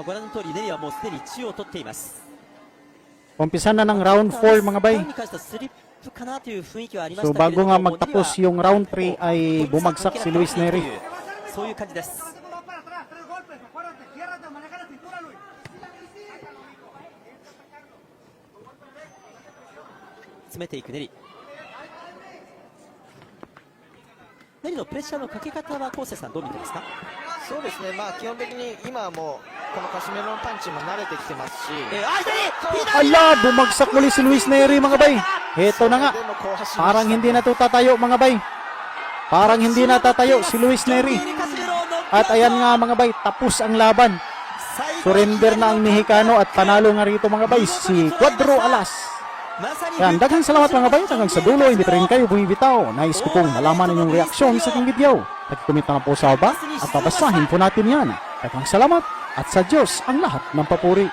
ご覧の通りネリはもうすでに中を取っています。 Umpisa na ng round 4 mga bay. に関してはスリップかなという雰囲気はありま So したけれど bago も、 nga magtapos yung round 3 ay bumagsak si Luis Neri. そういう感じです。詰めていくネリ。ネリのプレッシャーのかけ方は昴生さんどう見てますか？そうですね、基本的に今はもうこのカシメロのパンチも慣れてきてますし、Ala, bumagsak muli si Luis Neri mga bay. Heto na nga. Parang hindi na to tatayo mga bay. Parang hindi na tatayo si Luis Neri. At ayan nga mga bay, tapos ang laban. Surrender na ang Mexicano at panalo nga rito mga bay si Cuadro Alas. Yan, daghang salamat mga bay. Hanggang sa dulo, hindi pa rin kayo bumibitaw. Nais ko pong malaman inyong reaksyon sa aking video. Nag-comment na po sa baba at babasahin po natin yan. Daghang salamat at sa Diyos ang lahat ng papuri.